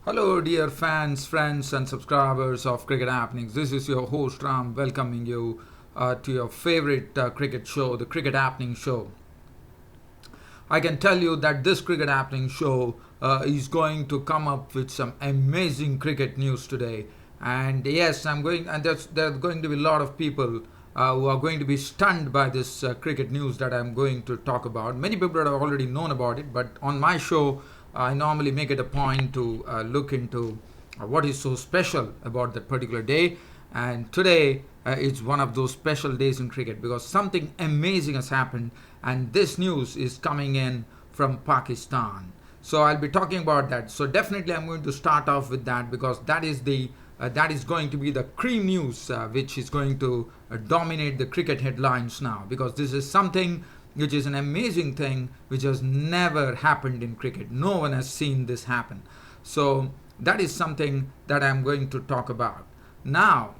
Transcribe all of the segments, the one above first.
Hello, dear fans, friends, and subscribers of Cricket Happenings. This is your host Ram, welcoming you to your favorite cricket show, the Cricket Happening Show. I can tell you that this Cricket Happening Show is going to come up with some amazing cricket news today. And yes, there are going to be a lot of people who are going to be stunned by this cricket news that I'm going to talk about. Many people have already known about it, but on my show, I normally make it a point to look into what is so special about that particular day. And today is one of those special days in cricket because something amazing has happened, and this news is coming in from Pakistan. So I'll be talking about that. So definitely, I'm going to start off with that because that is going to be the cream news, which is going to dominate the cricket headlines now because this is something which is an amazing thing which has never happened in cricket. No one has seen this happen. So that is something that I'm going to talk about. Now,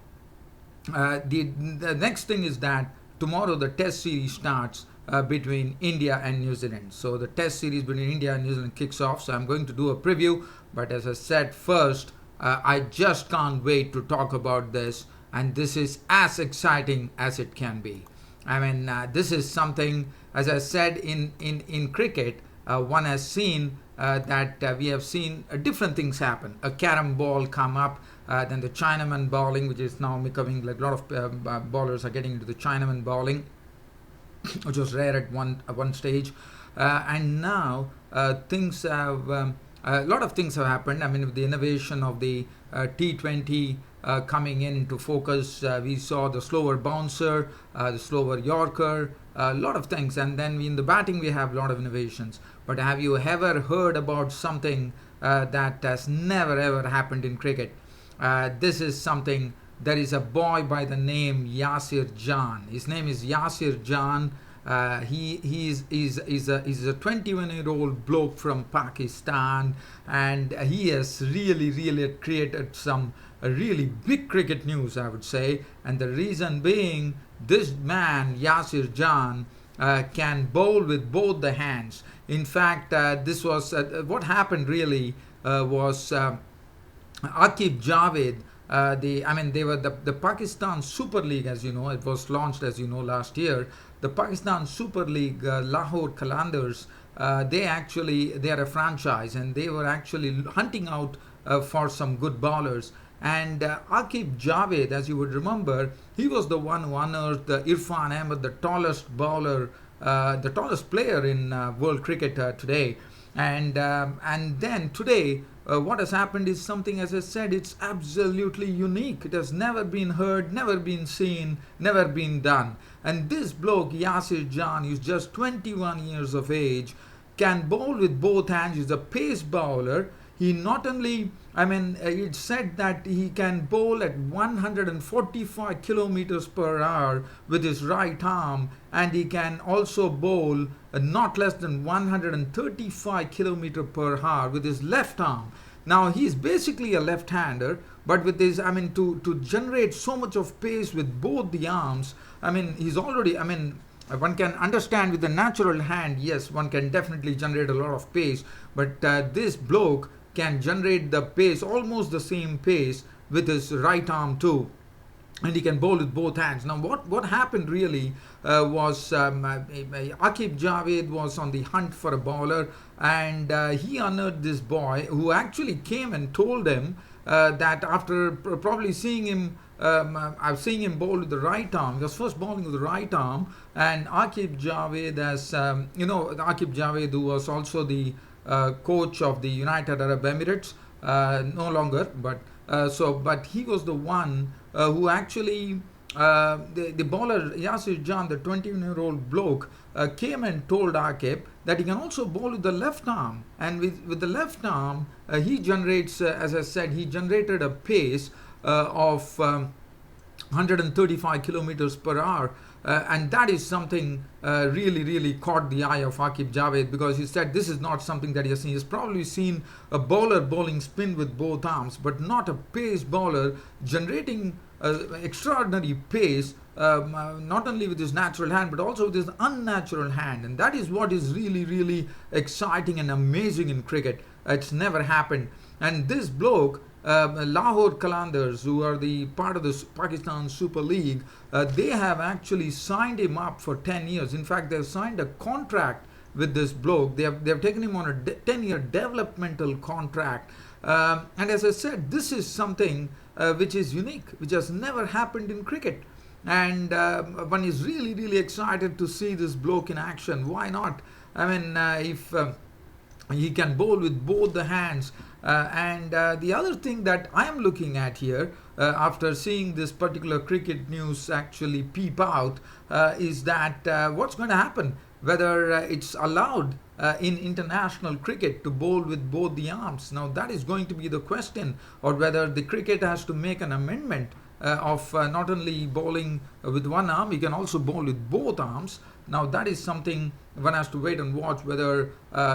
the next thing is that tomorrow the test series starts between India and New Zealand. So the test series between India and New Zealand kicks off. So I'm going to do a preview. But as I said first, I just can't wait to talk about this. And this is as exciting as it can be. I mean, this is something, as I said, in cricket, one has seen that we have seen different things happen. A carom ball come up, then the Chinaman bowling, which is now becoming like a lot of bowlers are getting into the Chinaman bowling, which was rare at one stage. And now things have, a lot of things have happened. I mean, with the innovation of the T20 coming into focus, we saw the slower bouncer, the slower Yorker, a lot of things. And then in the batting, we have a lot of innovations. But have you ever heard about something that has never ever happened in cricket? This is something. There is a boy by the name Yasir Jan. His name is Yasir Jan. He's a 21-year-old bloke from Pakistan, and he has really created some really big cricket news, I would say. And the reason being, this man Yasir Jan can bowl with both the hands. In fact, this was what happened really was Aqib Javed. They were the Pakistan Super League, as you know. It was launched, as you know, last year. The Pakistan Super League, Lahore Qalandars, they are a franchise, and they were actually hunting out for some good bowlers. And Aqib Javed, as you would remember, he was the one who unearthed Irfan Ahmed, the tallest bowler, the tallest player in world cricket today. And then today, what has happened is something, as I said, it's absolutely unique. It has never been heard, never been seen, never been done. And this bloke, Yasir Jan, who's just 21 years of age, can bowl with both hands. He's a pace bowler. He not only, it's said that he can bowl at 145 kilometers per hour with his right arm, and he can also bowl not less than 135 kilometers per hour with his left arm. Now he's basically a left-hander, but with this, to generate so much of pace with both the arms, he's already, one can understand with the natural hand, yes, one can definitely generate a lot of pace, but this bloke can generate the pace, almost the same pace, with his right arm too. And he can bowl with both hands. Now, what happened really was Aqib Javed was on the hunt for a bowler, and he unearthed this boy who actually came and told him that after probably seeing him, seeing him bowl with the right arm. He was first bowling with the right arm, and Aqib Javed, Aqib Javed, who was also the coach of the United Arab Emirates, no longer, but he was the one who actually, the bowler Yasir Jan, the 21-year-old bloke, came and told Aqib that he can also bowl with the left arm. And with the left arm, he generates, as I said, he generated a pace of 135 kilometers per hour. And that is something really caught the eye of Aqib Javed, because he said this is not something that he has seen. He's probably seen a bowler bowling spin with both arms, but not a pace bowler generating extraordinary pace, not only with his natural hand but also with his unnatural hand. And that is what is really exciting and amazing in cricket. It's never happened. And this bloke, Lahore Qalandars, who are the part of the Pakistan Super League, they have actually signed him up for 10 years. In fact, they've signed a contract with this bloke. They have taken him on a 10-year developmental contract. And as I said, this is something which is unique, which has never happened in cricket. And one is really, really excited to see this bloke in action. Why not? I mean, if he can bowl with both the hands. And the other thing that I am looking at here, after seeing this particular cricket news actually peep out, is that what's going to happen, whether it's allowed in international cricket to bowl with both the arms. Now that is going to be the question, or whether the cricket has to make an amendment of not only bowling with one arm, you can also bowl with both arms. Now that is something one has to wait and watch, whether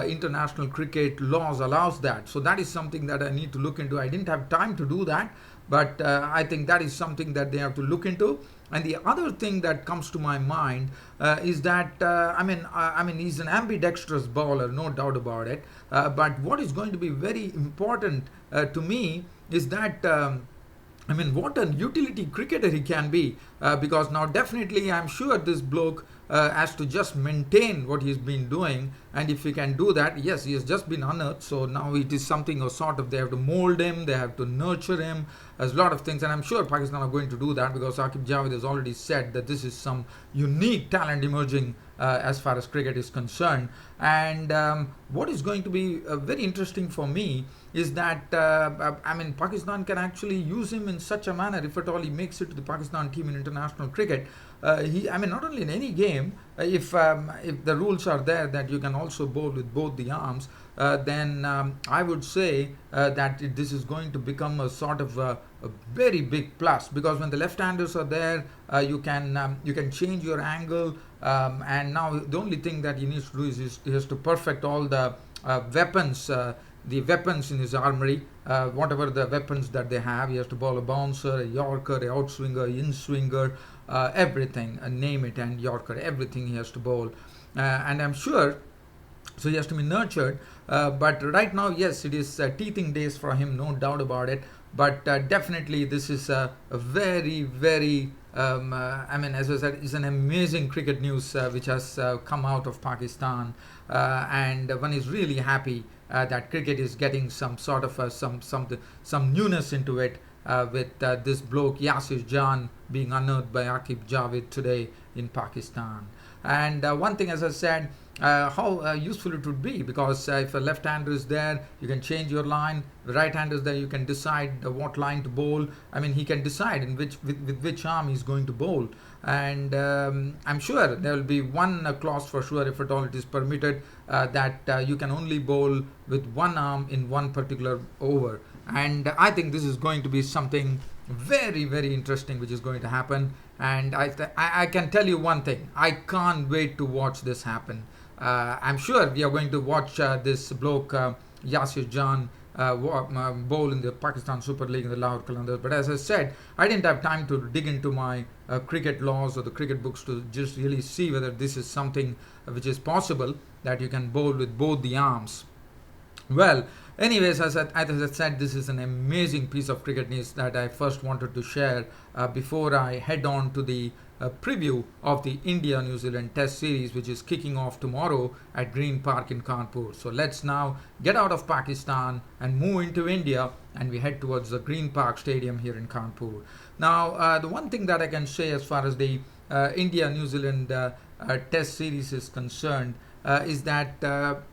international cricket laws allows that. So that is something that I need to look into. I didn't have time to do that, but I think that is something that they have to look into. And the other thing that comes to my mind is that I mean he's an ambidextrous bowler, no doubt about it. But what is going to be very important to me is that I mean, what a utility cricketer he can be, because now definitely I'm sure this bloke has to just maintain what he's been doing, and if he can do that, yes, he has just been unearthed, so now it is something of sort of, they have to mold him, they have to nurture him, there's a lot of things, and I'm sure Pakistan are going to do that, because Aqib Javed has already said that this is some unique talent emerging as far as cricket is concerned. And what is going to be very interesting for me is that I mean, Pakistan can actually use him in such a manner, if at all he makes it to the Pakistan team in international cricket. I mean, not only in any game, if the rules are there that you can also bowl with both the arms, then I would say that this is going to become a sort of a very big plus, because when the left-handers are there, you can change your angle, and now the only thing that he needs to do is he has to perfect all the weapons. The weapons in his armory, whatever the weapons that they have, he has to bowl a bouncer, a yorker, a outswinger, in-swinger, everything, name it, and yorker, everything he has to bowl. And I'm sure, so he has to be nurtured, but right now, yes, it is teething days for him, no doubt about it, but definitely this is a very, very I mean, as I said, it's an amazing cricket news which has come out of Pakistan, and one is really happy that cricket is getting some sort of some newness into it, with this bloke Yasir Jan being unearthed by Aqib Javed today in Pakistan. And one thing, as I said, how useful it would be, because if a left-hander is there, you can change your line. The right-hander is there, you can decide what line to bowl. I mean, he can decide in with which arm he's going to bowl. And I'm sure there will be one clause for sure, if at all it is permitted, that you can only bowl with one arm in one particular over. And I think this is going to be something very, very interesting which is going to happen. And I can tell you one thing, I can't wait to watch this happen. I'm sure we are going to watch this bloke Yasir Jan bowl in the Pakistan Super League in the Lahore Qalandars. But as I said, I didn't have time to dig into my cricket laws or the cricket books to just really see whether this is something which is possible, that you can bowl with both the arms. Well, anyways, as I said, this is an amazing piece of cricket news that I first wanted to share before I head on to the preview of the India-New Zealand Test Series, which is kicking off tomorrow at Green Park in Kanpur. So let's now get out of Pakistan and move into India, and we head towards the Green Park Stadium here in Kanpur. Now, the one thing that I can say as far as the India-New Zealand Test Series is concerned is that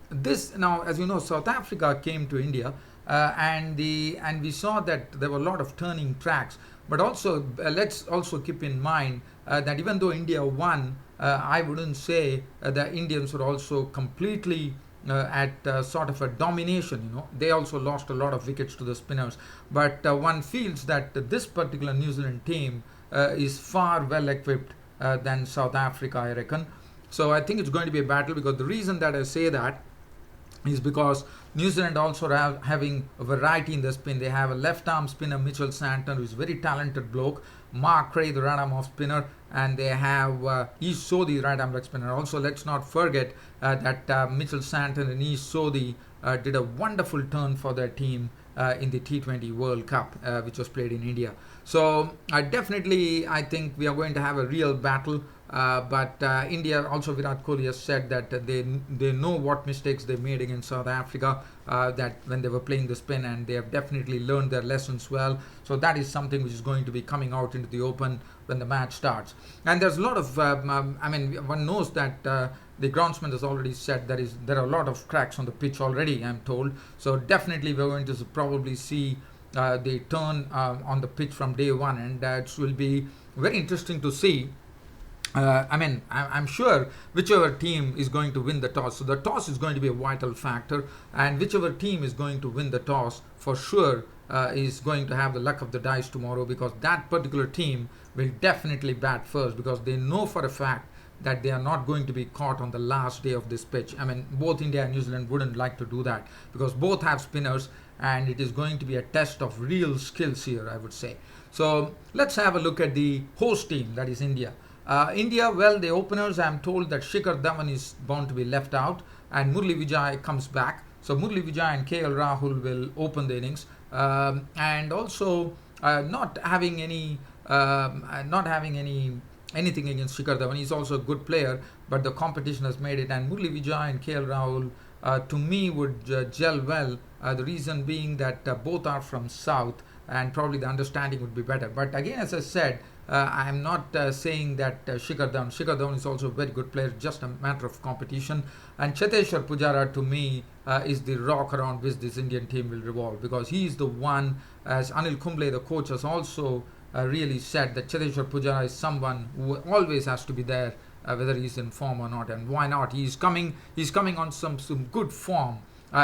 this, now, as you know, South Africa came to India, and we saw that there were a lot of turning tracks. But also, let's also keep in mind that even though India won, I wouldn't say the Indians were also completely at sort of a domination. You know, they also lost a lot of wickets to the spinners. But one feels that this particular New Zealand team is far well equipped than South Africa, I reckon. So I think it's going to be a battle, because the reason that I say that is because New Zealand also having a variety in the spin. They have a left-arm spinner, Mitchell Santner, who is a very talented bloke, Mark Cray, the right-arm off spinner, and they have East Sodhi, right-arm leg spinner. Also, let's not forget that Mitchell Santner and East Sodhi did a wonderful turn for their team in the T20 World Cup, which was played in India. So definitely, I think we are going to have a real battle. But India, also Virat Kohli has said that they know what mistakes they made against South Africa, that when they were playing the spin, and they have definitely learned their lessons well. So that is something which is going to be coming out into the open when the match starts. And there's a lot of, one knows that the groundsman has already said there are a lot of cracks on the pitch already, I'm told. So definitely we're going to probably see the turn on the pitch from day one, and that will be very interesting to see. I'm sure whichever team is going to win the toss. So the toss is going to be a vital factor, and whichever team is going to win the toss for sure is going to have the luck of the dice tomorrow, because that particular team will definitely bat first, because they know for a fact that they are not going to be caught on the last day of this pitch. I mean, both India and New Zealand wouldn't like to do that, because both have spinners, and it is going to be a test of real skills here, I would say. So let's have a look at the host team, that is India. India, well, the openers, I'm told that Shikhar Dhawan is bound to be left out, and Murali Vijay comes back. So Murali Vijay and KL Rahul will open the innings, and also not having any anything against Shikhar Dhawan. He's also a good player, but the competition has made it. And Murali Vijay and KL Rahul, to me, would gel well. The reason being that both are from South, and probably the understanding would be better. But again, as I said, I am not saying that Shikhar Dhawan is also a very good player, just a matter of competition. And Cheteshwar Pujara, to me, is the rock around which this Indian team will revolve, because he is the one, as Anil Kumble, the coach, has also really said that Cheteshwar Pujara is someone who always has to be there, whether he's in form or not. And why not? He's coming on some good form.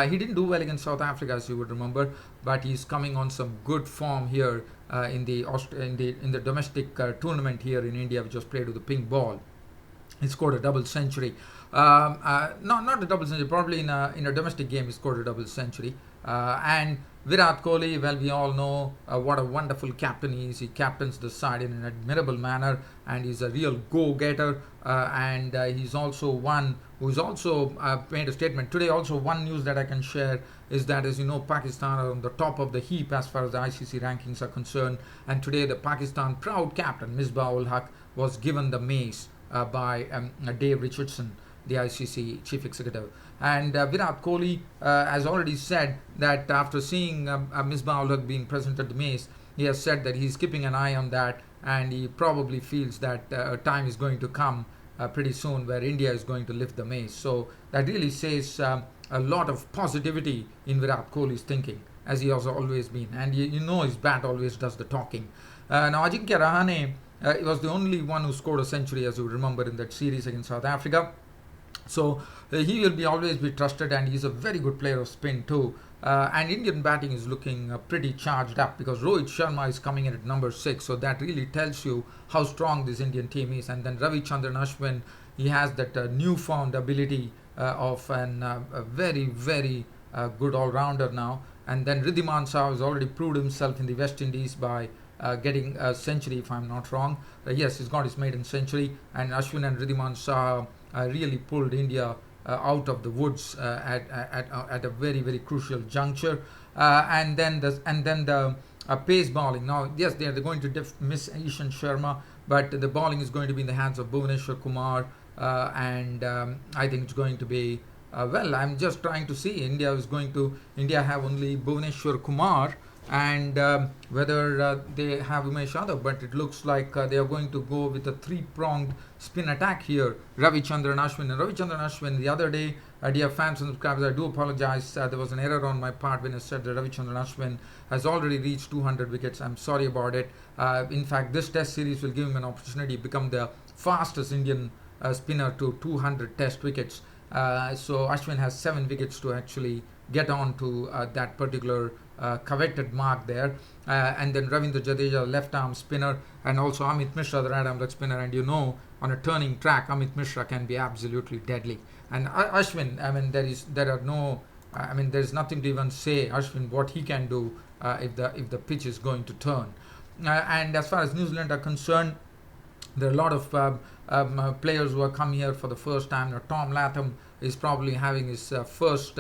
He didn't do well against South Africa, as you would remember, but he's coming on some good form here in the domestic tournament here in India, which was played with the pink ball. He scored a double century. Not a double century, probably in a domestic game he scored a double century. And Virat Kohli, well, we all know what a wonderful captain he is. He captains the side in an admirable manner, and he's a real go-getter. And he's also one who's also made a statement. Today, also, one news that I can share is that, as you know, Pakistan are on the top of the heap as far as the ICC rankings are concerned. And today, the Pakistan proud captain, Misbah-ul-Haq, was given the mace by Dave Richardson, the ICC chief executive. And Virat Kohli has already said that after seeing Misbah-ul-Haq being presented the mace, he has said that he's keeping an eye on that, and he probably feels that a time is going to come pretty soon where India is going to lift the mace. So that really says a lot of positivity in Virat Kohli's thinking, as he has always been. And you know his bat always does the talking. Now Ajinkya Rahane was the only one who scored a century, as you remember, in that series against South Africa. So he will always be trusted, and he's a very good player of spin too. And Indian batting is looking pretty charged up, because Rohit Sharma is coming in at number 6. So that really tells you how strong this Indian team is. And then Ravichandran Ashwin, he has that newfound ability of a very, very good all-rounder now. And then Ridhiman Shah has already proved himself in the West Indies by getting a century, if I'm not wrong. Yes, he's got his maiden century. And Ashwin and Ridhiman Shah really pulled India out of the woods at a very, very crucial juncture. And then the pace bowling. Now, yes, they're going to miss Ishan Sharma, but the bowling is going to be in the hands of Bhuvneshwar Kumar, and I think it's going to be well. I'm just trying to see. India have only Bhuvneshwar Kumar, and whether they have Umesh Yadav, but it looks like they are going to go with a three-pronged spin attack here. Ravichandran Ashwin, the other day, dear fans and subscribers, I do apologize. There was an error on my part when I said that Ravichandran Ashwin has already reached 200 wickets. I'm sorry about it. In fact, this test series will give him an opportunity to become the fastest Indian spinner to 200 test wickets. So Ashwin has 7 wickets to actually get on to that particular coveted mark there. And then Ravindra Jadeja, left arm spinner, and also Amit Mishra, the right arm leg spinner. And you know, on a turning track, Amit Mishra can be absolutely deadly. And Ashwin, there's nothing to even say Ashwin what he can do if the pitch is going to turn. And as far as New Zealand are concerned, there are a lot of players who have come here for the first time. Now, Tom Latham is probably having his first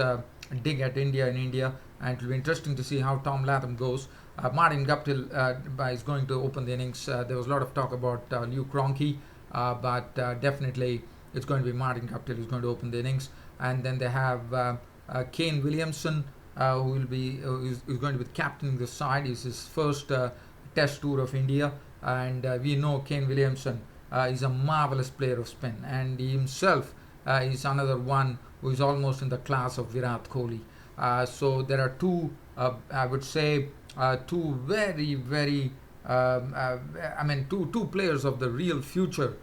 dig at India in India, and it will be interesting to see how Tom Latham goes. Martin Guptill is going to open the innings. There was a lot of talk about Luke Ronke, but definitely it's going to be Martin Guptill who's going to open the innings. And then they have Kane Williamson, who's going to be captaining the side. It's his first Test tour of India, and we know Kane Williamson is a marvelous player of spin, and he himself is another one who is almost in the class of Virat Kohli. So there are two, I would say, two very, very, two players of the real future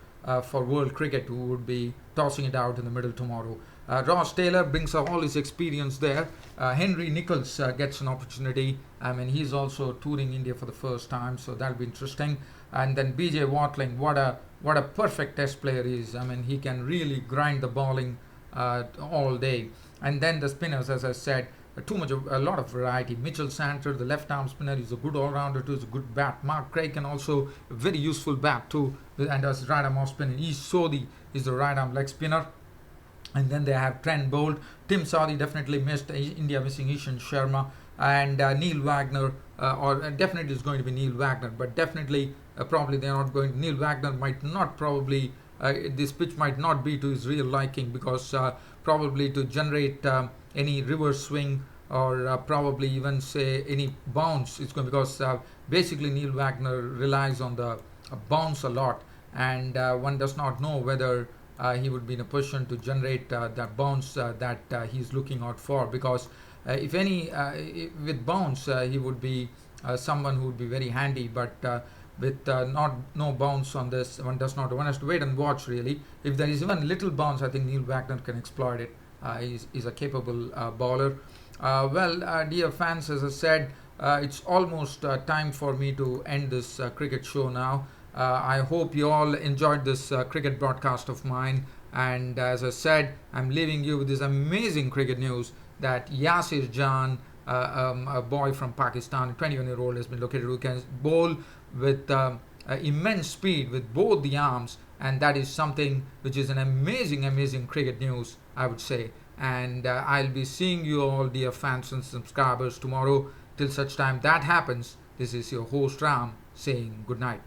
for world cricket who would be tossing it out in the middle tomorrow. Ross Taylor brings all his experience there. Henry Nichols gets an opportunity. He's also touring India for the first time, so that'll be interesting. And then BJ Watling, what a perfect Test player he is. He can really grind the bowling all day. And then the spinners, as I said, a lot of variety. Mitchell Santer, the left arm spinner, is a good all-rounder too. He's a good bat. Mark Craig can also a very useful bat too, and as right arm off spinning. Ish Sodhi is the right arm leg spinner. And then they have Trent Bolt. Tim Southee definitely missed. India missing Ishan Sharma. And Neil Wagner, or definitely is going to be Neil Wagner, but definitely probably they're not going. Neil Wagner might not probably, this pitch might not be to his real liking, because probably to generate any reverse swing or probably even say any bounce, it's going, because basically Neil Wagner relies on the bounce a lot, and one does not know whether he would be in a position to generate that bounce that he's looking out for, because if any with bounce he would be someone who would be very handy, but with no bounce on this, one has to wait and watch really. If there is even little bounce, I think Neil Wagner can exploit it. He's a capable bowler. Dear fans, as I said, it's almost time for me to end this cricket show now. I hope you all enjoyed this cricket broadcast of mine, and as I said, I'm leaving you with this amazing cricket news that Yasir Jan, a boy from Pakistan, a 21-year-old, has been located who can bowl with immense speed with both the arms, and that is something which is an amazing cricket news, I would say. And I'll be seeing you all, dear fans and subscribers, tomorrow. Till such time that happens, this is your host Ram saying good night.